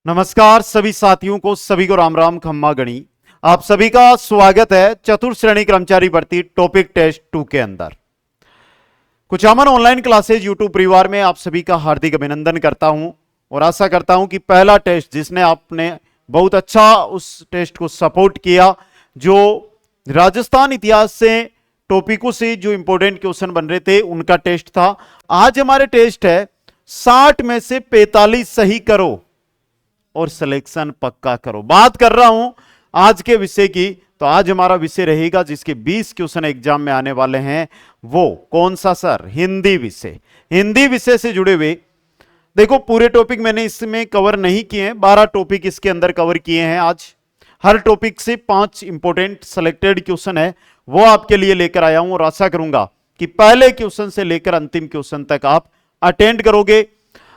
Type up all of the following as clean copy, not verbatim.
नमस्कार सभी साथियों को, सभी को राम राम खम्मा गणी। आप सभी का स्वागत है चतुर्थ श्रेणी कर्मचारी भर्ती टॉपिक टेस्ट 2 के अंदर। कुचामन ऑनलाइन क्लासेज यूट्यूब परिवार में आप सभी का हार्दिक अभिनंदन करता हूं और आशा करता हूं कि पहला टेस्ट जिसने आपने बहुत अच्छा उस टेस्ट को सपोर्ट किया, जो राजस्थान इतिहास से टॉपिकों से जो इंपॉर्टेंट क्वेश्चन बन रहे थे उनका टेस्ट था। आज हमारे टेस्ट है 60 में से 45 सही करो और सिलेक्शन पक्का करो। बात कर रहा हूं आज के विषय की, तो आज हमारा विषय रहेगा जिसके 20 क्वेश्चन एग्जाम में आने वाले हैं। वो कौन सा सर? हिंदी विषय। हिंदी विषय से जुड़े हुए देखो, पूरे टॉपिक मैंने इसमें कवर नहीं किए हैं, 12 टॉपिक इसके अंदर कवर किए हैं। आज हर टॉपिक से 5 इंपॉर्टेंट सिलेक्टेड क्वेश्चन है, वो आपके लिए लेकर आया हूं और आशा करूंगा कि पहले क्वेश्चन से लेकर अंतिम क्वेश्चन तक आप अटेंड करोगे।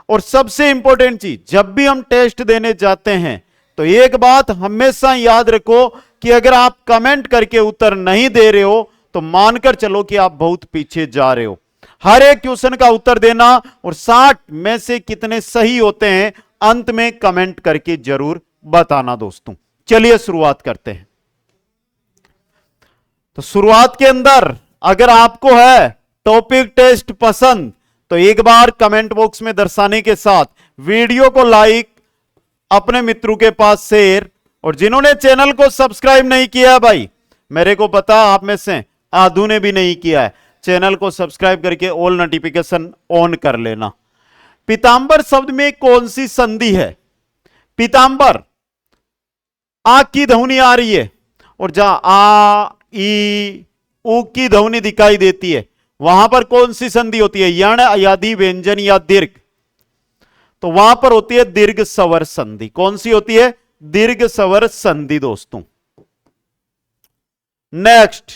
और सबसे इंपॉर्टेंट चीज, जब भी हम टेस्ट देने जाते हैं तो एक बात हमेशा याद रखो कि अगर आप कमेंट करके उत्तर नहीं दे रहे हो तो मानकर चलो कि आप बहुत पीछे जा रहे हो। हर एक क्वेश्चन का उत्तर देना और 60 में से कितने सही होते हैं अंत में कमेंट करके जरूर बताना दोस्तों। चलिए शुरुआत करते हैं। तो शुरुआत के अंदर अगर आपको है टॉपिक टेस्ट पसंद तो एक बार कमेंट बॉक्स में दर्शाने के साथ वीडियो को लाइक, अपने मित्रों के पास शेयर, और जिन्होंने चैनल को सब्सक्राइब नहीं किया भाई, मेरे को पता आप में से आधु ने भी नहीं किया है, चैनल को सब्सक्राइब करके ऑल नोटिफिकेशन ऑन कर लेना। पीतांबर शब्द में कौन सी संधि है? पीतांबर, आ की ध्वनि आ रही है और जहां आ ई ऊ की ध्वनि दिखाई देती है वहां पर कौन सी संधि होती है? यण, आदि, व्यंजन या दीर्घ? तो वहां पर होती है दीर्घ स्वर संधि। कौन सी होती है? दीर्घ स्वर संधि दोस्तों। नेक्स्ट,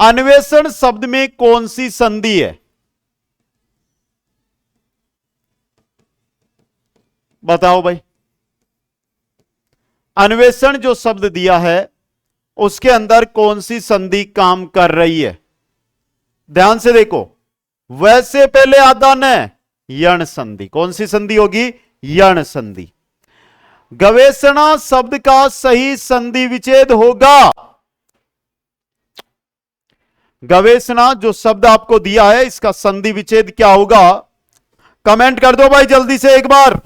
अन्वेषण शब्द में कौन सी संधि है? बताओ भाई। अन्वेषण जो शब्द दिया है उसके अंदर कौन सी संधि काम कर रही है? ध्यान से देखो, वैसे पहले आदान है यण संधि। कौन सी संधि होगी? यण संधि। गवेषणा शब्द का सही संधि विच्छेद होगा। गवेषणा जो शब्द आपको दिया है इसका संधि विच्छेद क्या होगा? कमेंट कर दो भाई जल्दी से एक बार,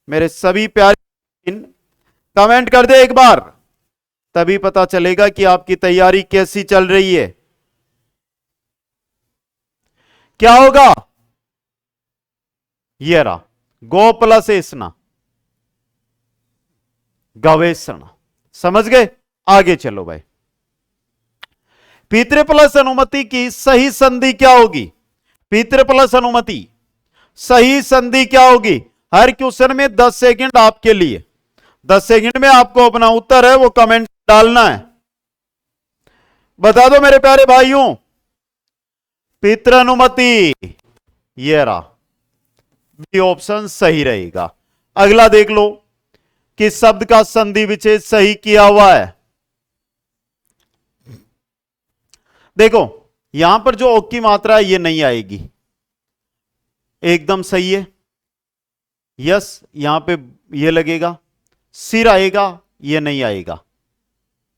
मेरे सभी प्यारे कमेंट कर दे एक बार, तभी पता चलेगा कि आपकी तैयारी कैसी चल रही है। क्या होगा? ये रहा, गो प्लस एसना, गवेषणा। समझ गए? आगे चलो भाई। पितृ प्लस अनुमति की सही संधि क्या होगी? पितृ प्लस अनुमति सही संधि क्या होगी? हर क्वेश्चन में 10 सेकंड आपके लिए, 10 सेकंड में आपको अपना उत्तर है वो कमेंट डालना है। बता दो मेरे प्यारे भाइयों। पितृ अनुमति, ये रहा, बी ऑप्शन सही रहेगा। अगला देख लो कि शब्द का संधि विच्छेद सही किया हुआ है। देखो यहां पर जो ओ की मात्रा है ये नहीं आएगी, एकदम सही है। यस, यहां पे ये लगेगा, सिर आएगा, ये नहीं आएगा।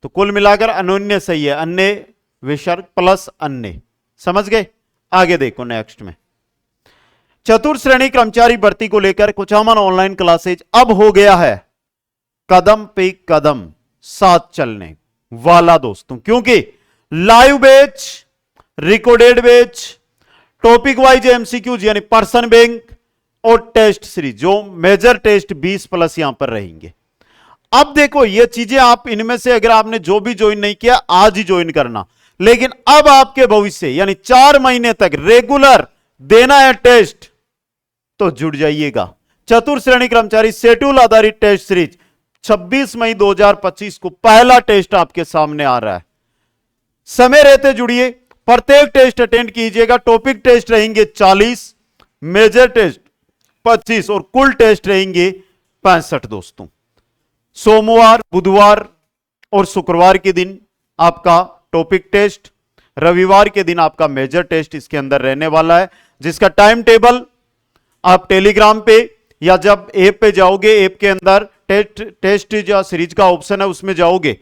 तो कुल मिलाकर अन्योन्य सही है, अन्य विसर्ग प्लस अन्य। समझ गए? आगे देखो नेक्स्ट में। चतुर्थ श्रेणी कर्मचारी भर्ती को लेकर कुचामन ऑनलाइन क्लासेज अब हो गया है कदम पे कदम साथ चलने वाला दोस्तों, क्योंकि live batch, recorded batch, topic wise MCQs यानी पर्सन बैंक और टेस्ट सीरीज, जो मेजर टेस्ट 20 प्लस यहां पर रहेंगे। अब देखो ये चीजें आप इनमें से अगर आपने जो भी ज्वाइन नहीं किया आज ही ज्वाइन करना, लेकिन अब आपके भविष्य यानी 4 महीने तक रेगुलर देना है टेस्ट तो जुड़ जाइएगा। चतुर्थ श्रेणी कर्मचारी शेड्यूल आधारित टेस्ट सीरीज 26 मई 2025 को पहला टेस्ट आपके सामने आ रहा है। समय रहते जुड़िए, प्रत्येक टेस्ट अटेंड कीजिएगा। टॉपिक टेस्ट रहेंगे 40, मेजर टेस्ट 25 और कुल टेस्ट रहेंगे 65 दोस्तों। सोमवार, बुधवार और शुक्रवार के दिन आपका टॉपिक टेस्ट, रविवार के दिन आपका मेजर टेस्ट इसके अंदर रहने वाला है, जिसका टाइम टेबल आप टेलीग्राम पे या जब ऐप पे जाओगे, ऐप के अंदर टेस्ट या सीरीज का ऑप्शन है उसमें जाओगे,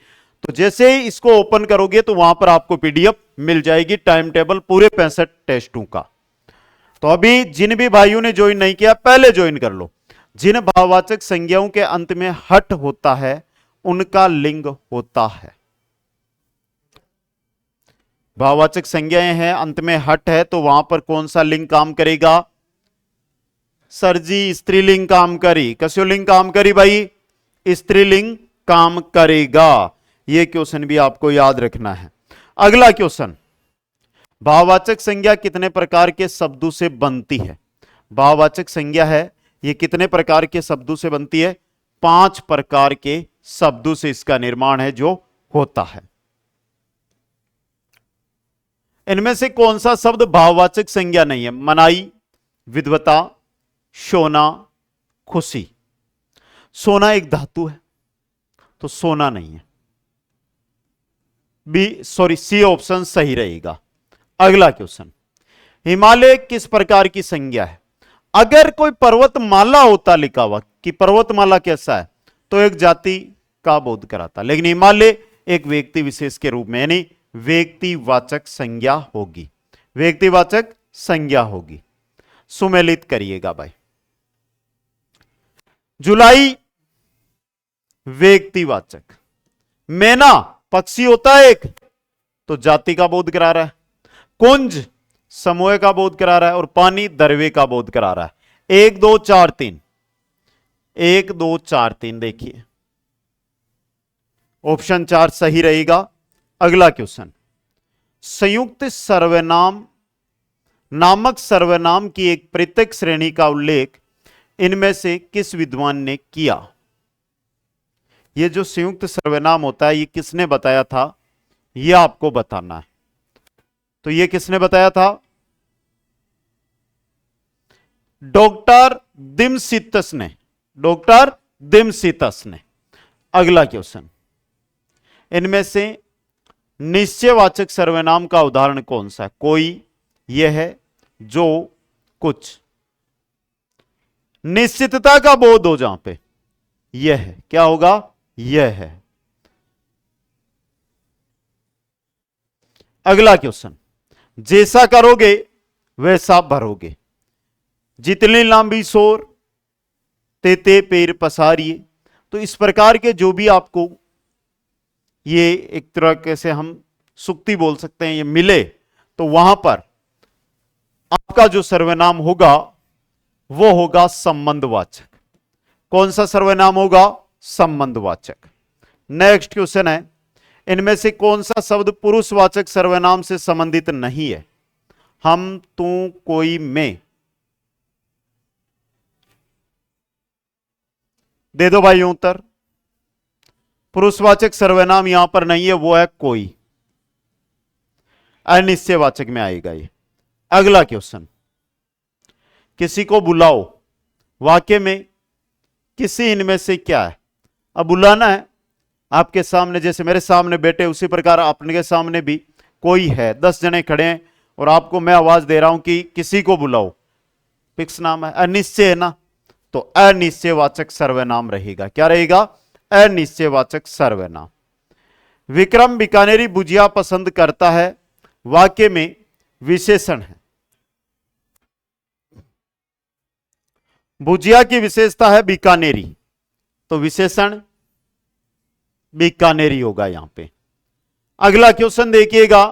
तो जैसे ही इसको ओपन करोगे तो वहां पर आपको पीडीएफ मिल जाएगी, टाइम टेबल पूरे 65 टेस्टों का। तो अभी जिन भी भाइयों ने ज्वाइन नहीं किया पहले ज्वाइन कर लो। जिन भाववाचक संज्ञाओं के अंत में हट होता है उनका लिंग होता है। भाववाचक संज्ञाएं हैं, अंत में हट है, तो वहां पर कौन सा लिंग काम करेगा? सर जी स्त्रीलिंग काम करी। कसो लिंग काम करी भाई? स्त्रीलिंग काम करेगा। यह क्वेश्चन भी आपको याद रखना है। अगला क्वेश्चन, भाववाचक संज्ञा कितने प्रकार के शब्दों से बनती है? भाववाचक संज्ञा है, यह कितने प्रकार के शब्दों से बनती है? 5 प्रकार के शब्दों से इसका निर्माण है जो होता है। इनमें से कौन सा शब्द भाववाचक संज्ञा नहीं है? मनाई, विद्वता, सोना, खुशी। सोना एक धातु है तो सोना नहीं है। सी ऑप्शन सही रहेगा। अगला क्वेश्चन, हिमालय किस प्रकार की संज्ञा है? अगर कोई पर्वतमाला होता लिखा हुआ कि पर्वतमाला कैसा है तो एक जाति का बोध कराता, लेकिन हिमालय एक व्यक्ति विशेष के रूप में, यानी व्यक्तिवाचक संज्ञा होगी। व्यक्तिवाचक संज्ञा होगी। सुमेलित करिएगा भाई। जुलाई व्यक्तिवाचक, मैना पक्षी होता है एक तो जाति का बोध करा रहा है, कुंज समूह का बोध करा रहा है और पानी दरवे का बोध करा रहा है। 1 2 4 3, 1 2 4 3 देखिए, ऑप्शन 4 सही रहेगा। अगला क्वेश्चन, संयुक्त सर्वनाम नामक सर्वनाम की एक पृथक श्रेणी का उल्लेख इनमें से किस विद्वान ने किया? यह जो संयुक्त सर्वनाम होता है ये किसने बताया था, यह आपको बताना है। तो यह किसने बताया था? डॉक्टर दिमसितस ने। डॉक्टर दिमसितस ने। अगला क्वेश्चन, इनमें से निश्चयवाचक सर्वनाम का उदाहरण कौन सा है? कोई, यह है, जो, कुछ। निश्चितता का बोध हो जहां पे, यह है, क्या होगा? यह है। अगला क्वेश्चन, जैसा करोगे वैसा भरोगे। जितनी लंबी सोर तेते पैर पसारिए। तो इस प्रकार के जो भी आपको ये एक तरह के से हम सुक्ति बोल सकते हैं, ये मिले तो वहां पर आपका जो सर्वनाम होगा वो होगा संबंधवाचक। कौन सा सर्वनाम होगा? संबंधवाचक। नेक्स्ट क्वेश्चन है, इनमें से कौन सा शब्द पुरुषवाचक सर्वनाम से संबंधित नहीं है? हम, तू, कोई, मैं। दे दो भाई उत्तर। पुरुषवाचक सर्वनाम यहां पर नहीं है, वो है कोई। अनिश्चयवाचक में आएगा ये। अगला क्वेश्चन, किसी को बुलाओ, वाक्य में किसी इनमें से क्या है? अब बुलाना है आपके सामने, जैसे मेरे सामने बैठे उसी प्रकार आपके सामने भी कोई है, 10 जने खड़े हैं और आपको मैं आवाज दे रहा हूं कि किसी को बुलाओ, फिक्स नाम है, अनिश्चय है ना, तो अनिश्चयवाचक सर्वनाम रहेगा। क्या रहेगा? अनिश्चयवाचक सर्वनाम। विक्रम बीकानेरी भुजिया पसंद करता है, वाक्य में विशेषण है। भुजिया की विशेषता है बीकानेरी, तो विशेषण बीकानेरी होगा यहां पे। अगला क्वेश्चन देखिएगा,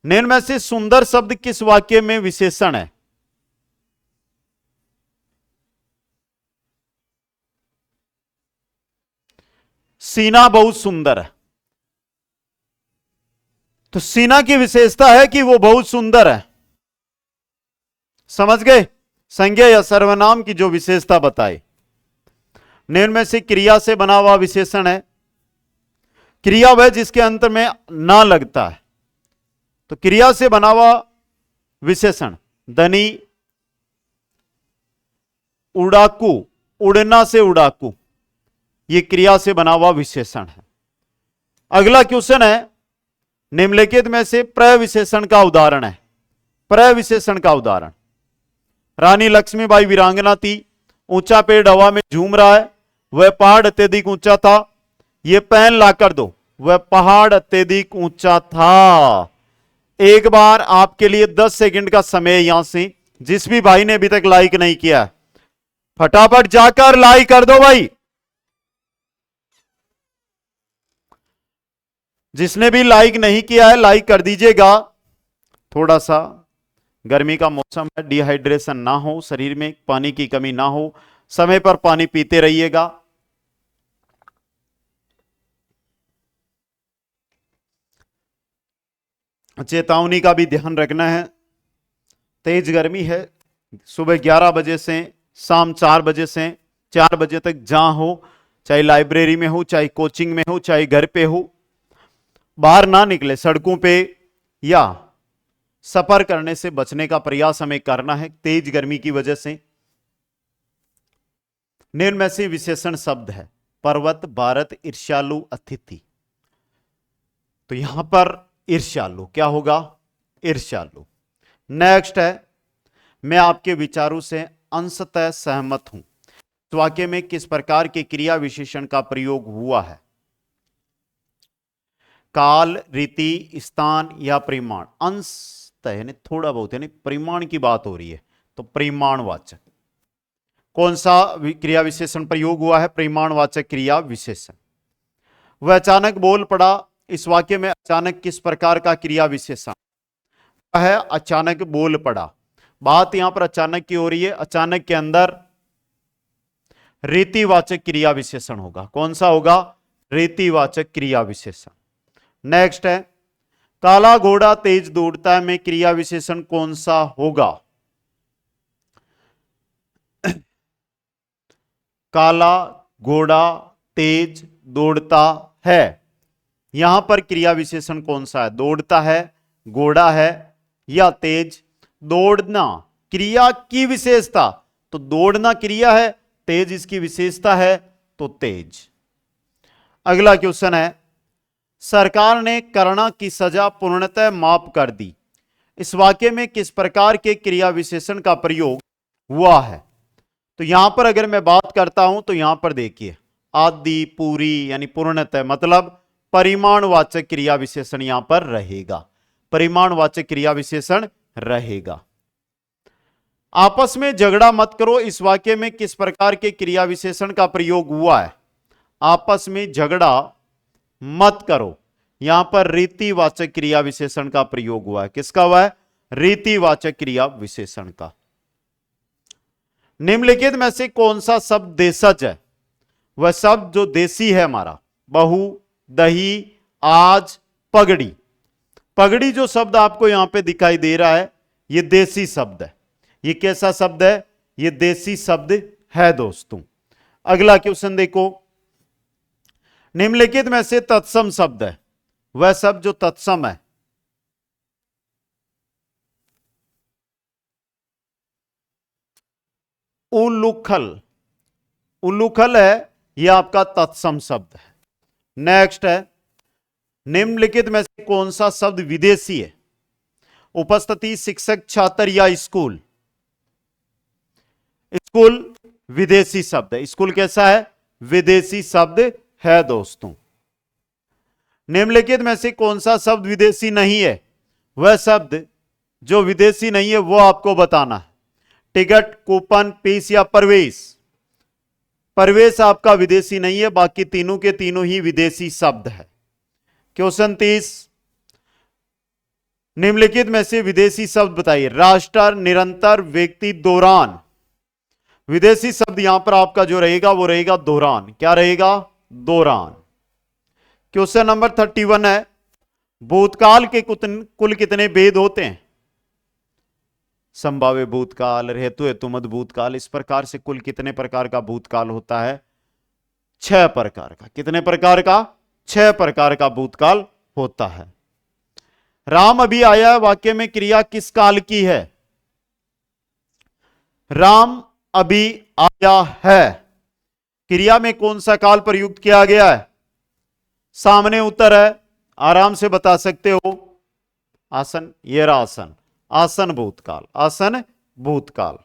निम्न में से सुंदर शब्द किस वाक्य में विशेषण है? सीना बहुत सुंदर है, तो सीना की विशेषता है कि वो बहुत सुंदर है। समझ गए? संज्ञा या सर्वनाम की जो विशेषता बताए। निम्न में से क्रिया से बना हुआ विशेषण है। क्रिया वह जिसके अंत में ना लगता है, तो क्रिया से बना हुआ विशेषण धनी, उड़ाकू, उड़ना से उड़ाकू, यह क्रिया से बना हुआ विशेषण है। अगला क्वेश्चन है, निम्नलिखित में से प्रविशेषण का उदाहरण है। प्रविशेषण का उदाहरण, रानी लक्ष्मीबाई वीरांगना थी, ऊंचा पेड़ हवा में झूम रहा है, वह पहाड़ अत्यधिक ऊंचा था। यह पेन ला कर दो, वह पहाड़ अत्यधिक ऊंचा था। एक बार आपके लिए 10 सेकंड का समय यहां से, जिस भी भाई ने अभी तक लाइक नहीं किया फटाफट जाकर लाइक कर दो भाई। जिसने भी लाइक नहीं किया है लाइक कर दीजिएगा। थोड़ा सा गर्मी का मौसम है, डिहाइड्रेशन ना हो, शरीर में पानी की कमी ना हो, समय पर पानी पीते रहिएगा। चेतावनी का भी ध्यान रखना है, तेज गर्मी है। सुबह 11 बजे से शाम 4 बजे से 4 बजे तक जहां हो, चाहे लाइब्रेरी में हो, चाहे कोचिंग में हो, चाहे घर पे हो, बाहर ना निकले। सड़कों पे या सफर करने से बचने का प्रयास हमें करना है तेज गर्मी की वजह से। निम्न में से विशेषण शब्द है पर्वत, भारत, ईर्ष्यालु, अतिथि। तो यहां पर ईर्ष्यालु क्या होगा? ईर्ष्यालु। नेक्स्ट है, मैं आपके विचारों से अंशतः सहमत हूं। इस वाक्य में किस प्रकार के क्रिया विशेषण का प्रयोग हुआ है? काल, रीति, स्थान या परिमाण। अंशतः यानी थोड़ा बहुत, यानी परिमाण की बात हो रही है तो परिमाणवाचक। कौन सा क्रिया विशेषण प्रयोग हुआ है? परिमाणवाचक क्रिया विशेषण। वह अचानक बोल पड़ा। इस वाक्य में अचानक किस प्रकार का क्रिया विशेषण है? अचानक बोल पड़ा। बात यहां पर अचानक की हो रही है। अचानक के अंदर रीतिवाचक क्रिया विशेषण होगा। कौन सा होगा? रीतिवाचक क्रिया विशेषण। नेक्स्ट है, काला घोड़ा तेज दौड़ता है में क्रिया विशेषण कौन सा होगा? काला घोड़ा तेज दौड़ता है, यहां पर क्रिया विशेषण कौन सा है? दौड़ता है, घोड़ा है या तेज? दौड़ना क्रिया की विशेषता, तो दौड़ना क्रिया है, तेज इसकी विशेषता है, तो तेज। अगला क्वेश्चन है, सरकार ने करुणा की सजा पूर्णतः माफ कर दी। इस वाक्य में किस प्रकार के क्रिया विशेषण का प्रयोग हुआ है? तो यहां पर अगर मैं बात करता हूं तो यहां पर देखिए आदि, पूरी यानी पूर्णतः, मतलब परिमाणवाचक क्रिया विशेषण यहां पर रहेगा। परिमाणवाचक क्रिया विशेषण रहेगा। आपस में झगड़ा मत करो। इस वाक्य में किस प्रकार के क्रिया विशेषण का प्रयोग हुआ है? आपस में झगड़ा मत करो, यहां पर रीतिवाचक क्रिया विशेषण का प्रयोग हुआ है। किसका हुआ है? रीतिवाचक क्रिया विशेषण का। निम्नलिखित में से कौन सा शब्द देशज है? वह शब्द जो देसी है हमारा। बहु, दही, आज, पगड़ी। पगड़ी जो शब्द आपको यहां पे दिखाई दे रहा है, यह देसी शब्द है। यह कैसा शब्द है? यह देसी शब्द है दोस्तों। अगला क्वेश्चन देखो, निम्नलिखित में से तत्सम शब्द है। वह शब्द जो तत्सम है, उल्लूखल। उल्लूखल है, यह आपका तत्सम शब्द है। नेक्स्ट है, निम्नलिखित में से कौन सा शब्द विदेशी है? उपस्थिति, शिक्षक, छात्र या स्कूल? स्कूल विदेशी शब्द है। स्कूल कैसा है? विदेशी शब्द है दोस्तों। निम्नलिखित में से कौन सा शब्द विदेशी नहीं है? वह शब्द जो विदेशी नहीं है वो आपको बताना है। टिकट, कूपन, फीस या प्रवेश? प्रवेश आपका विदेशी नहीं है, बाकी तीनों के तीनों ही विदेशी शब्द है। क्वेश्चन 30, निम्नलिखित में से विदेशी शब्द बताइए। राष्ट्र, निरंतर, व्यक्ति, दौरान। विदेशी शब्द यहां पर आपका जो रहेगा वो रहेगा दौरान। क्या रहेगा? दौरान। क्वेश्चन नंबर 31 है, भूतकाल के कुल कितने भेद होते हैं? संभाव्य भूतकाल, हेतु हेतुमत भूतकाल, इस प्रकार से कुल कितने प्रकार का भूतकाल होता है? 6 प्रकार का। कितने प्रकार का? 6 प्रकार का भूतकाल होता है। राम अभी आया है, वाक्य में क्रिया किस काल की है? राम अभी आया है, क्रिया में कौन सा काल प्रयुक्त किया गया है? सामने उत्तर है, आराम से बता सकते हो। आसन, ये रहा आसन। आसन भूतकाल, आसन भूतकाल।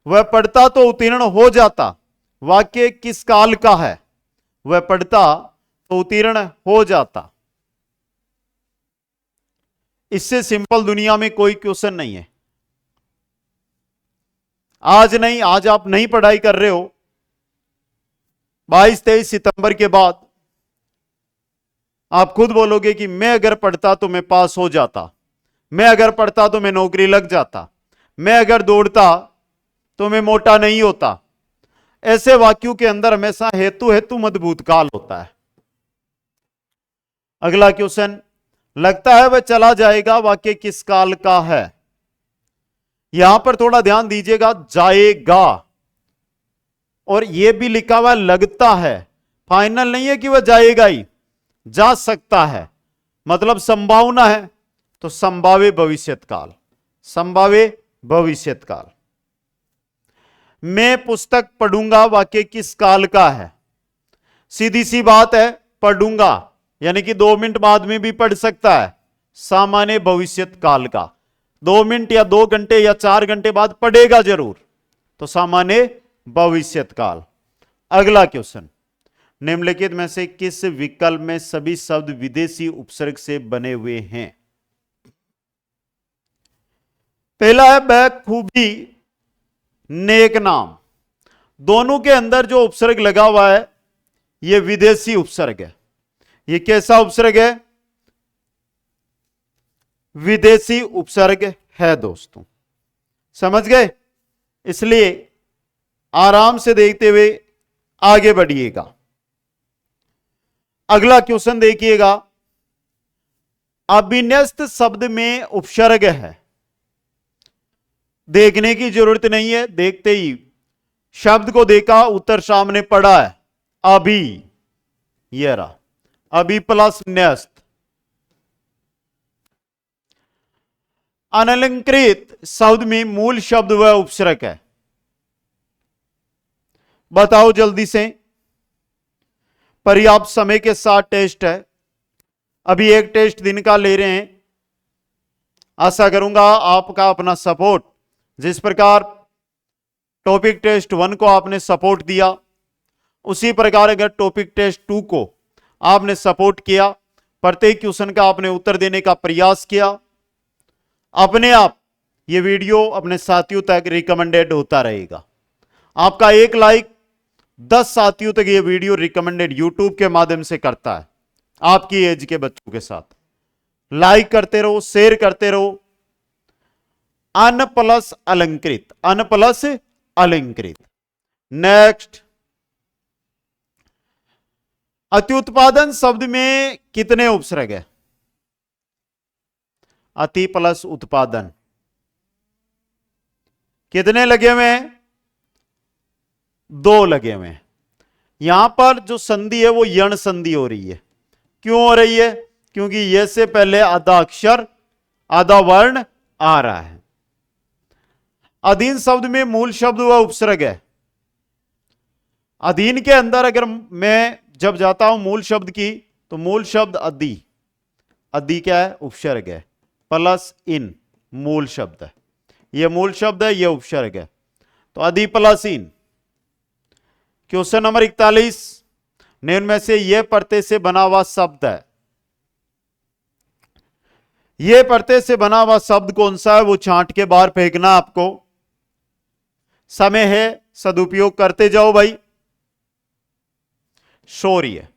वह पढ़ता तो उत्तीर्ण हो जाता, वाक्य किस काल का है? वह पढ़ता तो उत्तीर्ण हो जाता। इससे सिंपल दुनिया में कोई क्वेश्चन नहीं है। आज आप नहीं पढ़ाई कर रहे हो, 22-23 सितंबर के बाद आप खुद बोलोगे कि मैं अगर पढ़ता तो मैं पास हो जाता, मैं अगर पढ़ता तो मैं नौकरी लग जाता, मैं अगर दौड़ता तो मैं मोटा नहीं होता। ऐसे वाक्यों के अंदर हमेशा हेतु हेतु मत भूतकाल होता है। अगला क्वेश्चन, लगता है वह चला जाएगा, वाक्य किस काल का है? यहां पर थोड़ा ध्यान दीजिएगा, जाएगा और यह भी लिखा हुआ लगता है, फाइनल नहीं है कि वह जाएगा ही, जा सकता है, मतलब संभावना है, तो संभाव्य भविष्यत काल, संभाव्य भविष्यत काल। मैं पुस्तक पढ़ूंगा, वाक्य किस काल का है? सीधी सी बात है, पढ़ूंगा यानी कि 2 मिनट बाद में भी पढ़ सकता है, सामान्य भविष्यत काल का। 2 मिनट या 2 घंटे या 4 घंटे बाद पढ़ेगा जरूर, तो सामान्य भविष्यत काल। अगला क्वेश्चन, निम्नलिखित में से किस विकल्प में सभी शब्द विदेशी उपसर्ग से बने हुए हैं? पहला है बखूबी, नेक नाम। दोनों के अंदर जो उपसर्ग लगा हुआ है यह विदेशी उपसर्ग है। यह कैसा उपसर्ग है? विदेशी उपसर्ग है दोस्तों, समझ गए? इसलिए आराम से देखते हुए आगे बढ़िएगा। अगला क्वेश्चन देखिएगा, अभिन्यस्त शब्द में उपसर्ग है, देखने की जरूरत नहीं है, देखते ही शब्द को देखा, उत्तर सामने पड़ा है, अभी, ये रहा, अभी प्लस न्यस्त। अनलंकृत शब्द में मूल शब्द व उपसर्ग है, बताओ जल्दी से, पर्याप्त समय के साथ टेस्ट है, अभी एक टेस्ट दिन का ले रहे हैं। आशा करूंगा आपका अपना सपोर्ट, जिस प्रकार टॉपिक टेस्ट 1 को आपने सपोर्ट दिया, उसी प्रकार अगर टॉपिक टेस्ट 2 को आपने सपोर्ट किया, प्रत्येक क्वेश्चन का आपने उत्तर देने का प्रयास किया, अपने आप ये वीडियो अपने साथियों तक रिकमेंडेड होता रहेगा। आपका एक लाइक 10 साथियों तक ये वीडियो रिकमेंडेड यूट्यूब के माध्यम से करता है, आपकी एज के बच्चों के साथ। लाइक करते रहो, शेयर करते रहो। अन प्लस अलंकृत, अन प्लस अलंकृत। नेक्स्ट, अत्युत्पादन शब्द में कितने उपसर्ग है? अति प्लस उत्पादन, कितने लगे हुए हैं? 2 लगे हुए हैं। यहां पर जो संधि है वो यण संधि हो रही है। क्यों हो रही है? क्योंकि ये से पहले आधा अक्षर आधा वर्ण आ रहा है। अधीन शब्द में मूल शब्द व उपसर्ग है। अधीन के अंदर अगर मैं जब जाता हूं मूल शब्द की, तो मूल शब्द अधि, अधि क्या है? उपसर्ग है, प्लस इन मूल शब्द है, यह मूल शब्द है, यह उपसर्ग है, तो अधि प्लस इन। क्वेश्चन नंबर 41, निम्न में से यह प्रत्यय से बना हुआ शब्द है, यह प्रत्यय से बना हुआ शब्द कौन सा है? वो छांट के बाहर फेंकना आपको। समय है, सदुपयोग करते जाओ भाई। शौर्य,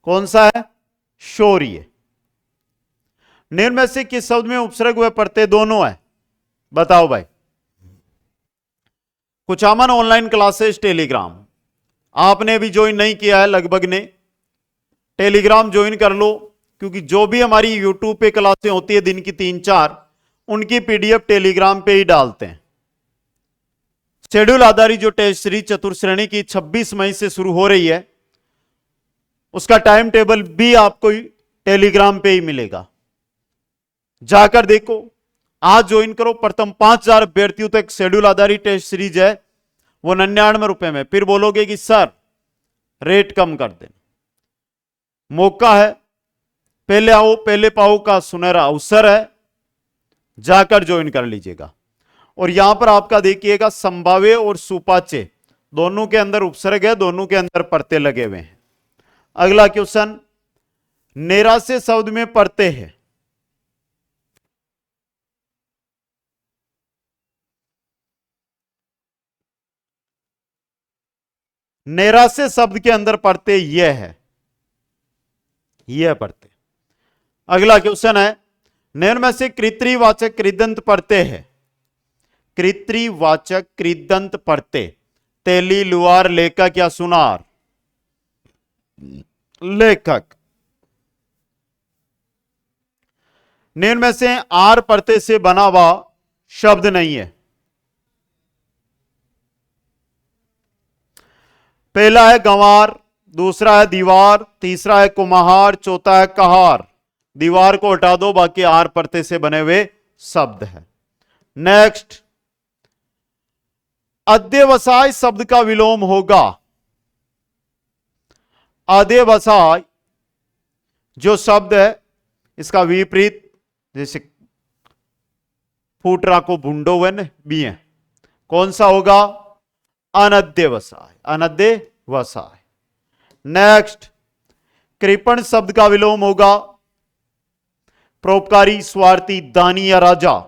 कौन सा है? शौर्य। निम्न में से किस शब्द में उपसर्ग व प्रत्यय दोनों है? बताओ भाई। कुचामन ऑनलाइन क्लासेस टेलीग्राम, आपने भी ज्वाइन नहीं किया है लगभग ने, टेलीग्राम ज्वाइन कर लो, क्योंकि जो भी हमारी यूट्यूब पे क्लासें होती है दिन की 3-4, उनकी पीडीएफ टेलीग्राम पे ही डालते हैं। शेड्यूल आधारित जो टेस्ट सीरीज चतुर्थ श्रेणी की 26 मई से शुरू हो रही है, उसका टाइम टेबल भी आपको टेलीग्राम पे ही मिलेगा, जाकर देखो, आज ज्वाइन करो। प्रथम 5000 अभ्यर्थियों तक शेड्यूल आधारित टेस्ट सीरीज है, वो 99 रुपए में। फिर बोलोगे कि सर रेट कम कर देना, मौका है, पहले आओ पहले पाओ का सुनहरा अवसर है, जाकर ज्वाइन कर लीजिएगा। और यहां पर आपका देखिएगा संभाव्य और सुपाच्य दोनों के अंदर उपसर्ग है, दोनों के अंदर परते लगे हुए हैं। अगला क्वेश्चन, नैराश्य शब्द में परते हैं। नैराश्य शब्द के अंदर परते यह है, यह परते। अगला क्वेश्चन है, निम्न में से कृत्रिवाचक कृदंत परते हैं। कृत्रिवाचक कृदंत परते, तेली, लुआर, लेखक या सुनार। लेखक। निम्न में से आर परते से बना हुआ शब्द नहीं है। पहला है गंवार, दूसरा है दीवार, तीसरा है कुम्हार, चौथा है कहार। दीवार को हटा दो, बाकी आर परते से बने हुए शब्द है। नेक्स्ट, अध्यवसाय शब्द का विलोम होगा। अध्यवसाय जो शब्द है इसका विपरीत, जैसे फूटरा को भूंडो वन भी है, कौन सा होगा? अनध्यवसाय, अनध्यवसाय। नेक्स्ट, कृपण शब्द का विलोम होगा परोपकारी, स्वार्थी, दानी या राजा।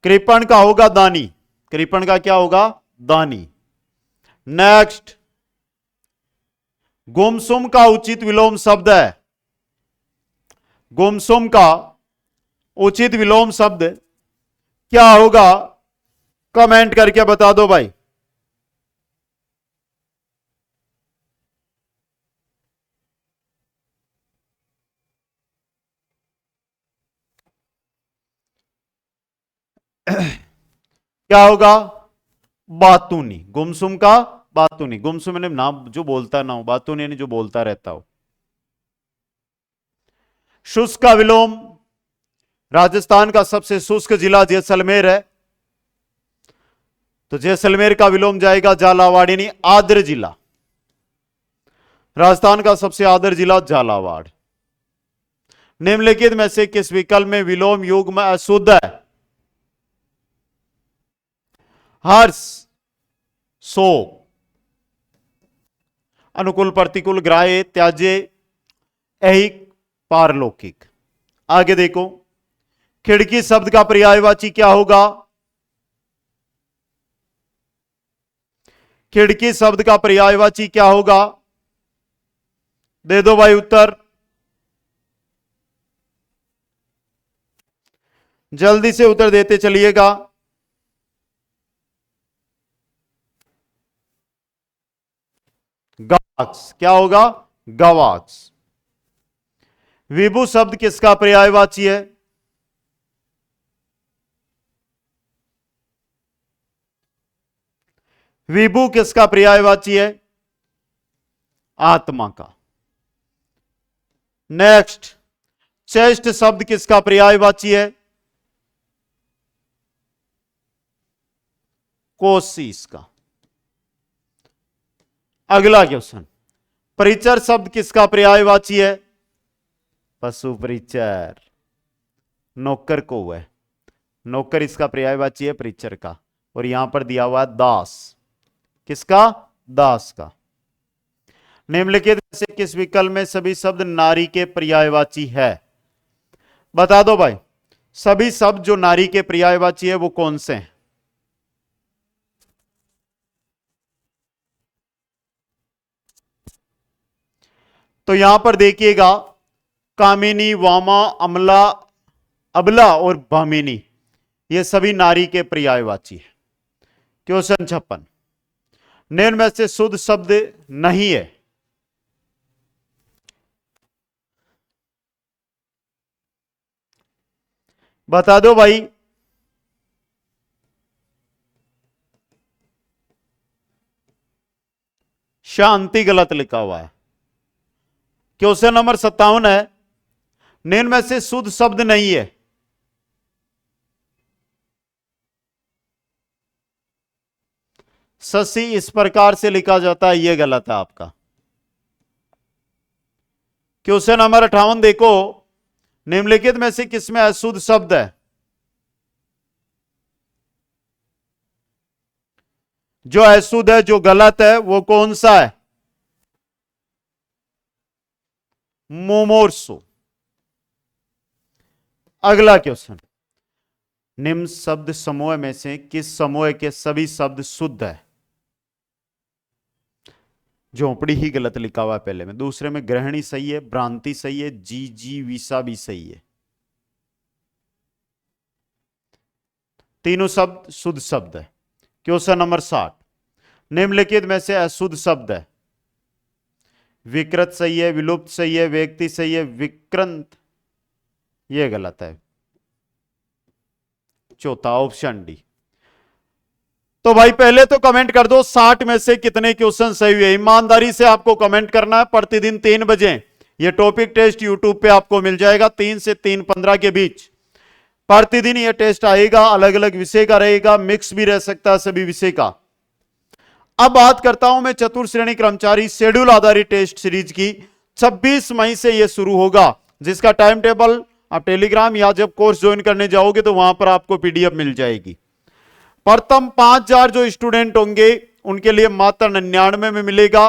कृपण का होगा दानी, कृपण का क्या होगा? दानी। नेक्स्ट, गुमसुम का उचित विलोम शब्द है। गुमसुम का उचित विलोम शब्द क्या होगा? कमेंट करके बता दो भाई। क्या होगा? बातूनी। गुमसुम का बातूनी। गुमसुम ने नाम जो बोलता ना हो, बातूनी ने जो बोलता रहता हो। शुष्क का विलोम, राजस्थान का सबसे शुष्क जिला जैसलमेर है, तो जैसलमेर का विलोम जाएगा झालावाड़, यानी आर्द्र जिला। राजस्थान का सबसे आर्द्र जिला झालावाड़। निम्नलिखित में से किस विकल्प में विलोम युग्म अशुद्ध है? हर्ष, शोक, अनुकूल, प्रतिकूल, ग्राह्य, त्याज्य, ऐहिक, पारलौकिक। आगे देखो, खिड़की शब्द का पर्यायवाची क्या होगा? खिड़की शब्द का पर्यायवाची क्या होगा? दे दो भाई उत्तर, जल्दी से उत्तर देते चलिएगा। गवाक्स। क्या होगा? गवाक्स। विभु शब्द किसका पर्यायवाची है? विभु किसका पर्यायवाची है? आत्मा का। नेक्स्ट, चेष्ट शब्द किसका पर्यायवाची है? कोशिश का। अगला क्वेश्चन, परिचर शब्द किसका पर्यायवाची है? पशु परिचर, नौकर को है, नौकर इसका पर्यायवाची है परिचर का। और यहां पर दिया हुआ दास, किसका? दास का। निम्नलिखित में से किस विकल्प में सभी शब्द नारी के पर्यायवाची है? बता दो भाई, सभी शब्द जो नारी के पर्यायवाची है वो कौन से हैं? तो यहां पर देखिएगा, कामिनी, वामा, अमला, अबला और भामिनी, ये सभी नारी के पर्यायवाची है। क्वेश्चन 56, निम्न में से शुद्ध शब्द नहीं है। बता दो भाई। शांति गलत लिखा हुआ है। क्वेश्चन नंबर 57 है, निम्न में से शुद्ध शब्द नहीं है। शशि इस प्रकार से लिखा जाता है, यह गलत है आपका। क्वेश्चन नंबर 58 देखो, निम्नलिखित में से किसमें अशुद्ध शब्द है? जो अशुद्ध है, जो गलत है, वो कौन सा है? मुमूर्षु। अगला क्वेश्चन, निम्न शब्द समूह में से किस समूह के सभी शब्द शुद्ध है? झोंपड़ी ही गलत लिखा हुआ है पहले में, दूसरे में ग्रहणी सही है, भ्रांति सही है, जी विसा भी सही है। तीनों शब्द शुद्ध शब्द है। क्वेश्चन नंबर 60, निम्नलिखित में से अशुद्ध शब्द है? विकृत सही है, विलुप्त सही है, व्यक्ति सही है, विकृत यह गलत है। चौथा ऑप्शन डी। तो भाई पहले तो कमेंट कर दो 60 में से कितने क्वेश्चन सही हुए। ईमानदारी से आपको कमेंट करना है। प्रतिदिन 3 बजे ये टॉपिक टेस्ट यूट्यूब पे आपको मिल जाएगा, 3 से 3:15 के बीच प्रतिदिन ये टेस्ट आएगा। अलग अलग विषय का रहेगा, मिक्स भी रह सकता है सभी विषय का। अब बात करता हूं मैं चतुर्थ श्रेणी कर्मचारी शेड्यूल आधारित टेस्ट सीरीज की। 26 मई से यह शुरू होगा, जिसका टाइम टेबल आप टेलीग्राम या जब कोर्स ज्वाइन करने जाओगे तो वहां पर आपको पीडीएफ मिल जाएगी। प्रथम 5000 जो स्टूडेंट होंगे उनके लिए मात्र 99 में मिलेगा।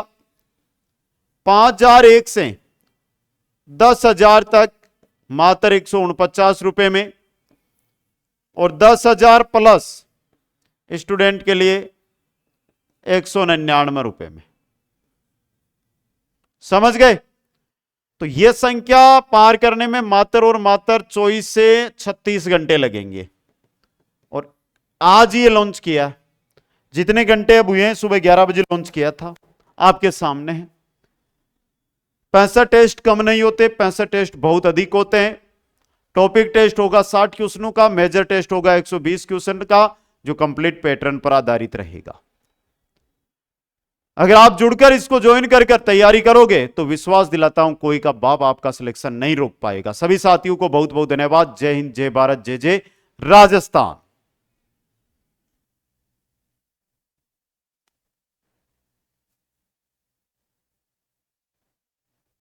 5001 से 10,000 तक मात्र 149 रुपए में, और 10,000 प्लस स्टूडेंट के लिए 199 रुपए में। समझ गए? तो यह संख्या पार करने में मात्र और मात्र 24 से 36 घंटे लगेंगे। और आज ये लॉन्च किया, जितने घंटे अब हुए हैं, सुबह 11 बजे लॉन्च किया था, आपके सामने है। 65 टेस्ट कम नहीं होते, 65 टेस्ट बहुत अधिक होते हैं। टॉपिक टेस्ट होगा 60 क्वेश्चनों का, मेजर टेस्ट होगा 120 क्वेश्चन का, जो कंप्लीट पैटर्न पर आधारित रहेगा। अगर आप जुड़कर इसको ज्वाइन कर तैयारी करोगे तो विश्वास दिलाता हूं कोई का बाप आपका सिलेक्शन नहीं रोक पाएगा। सभी साथियों को बहुत बहुत धन्यवाद। जय हिंद, जय भारत, जय जय राजस्थान।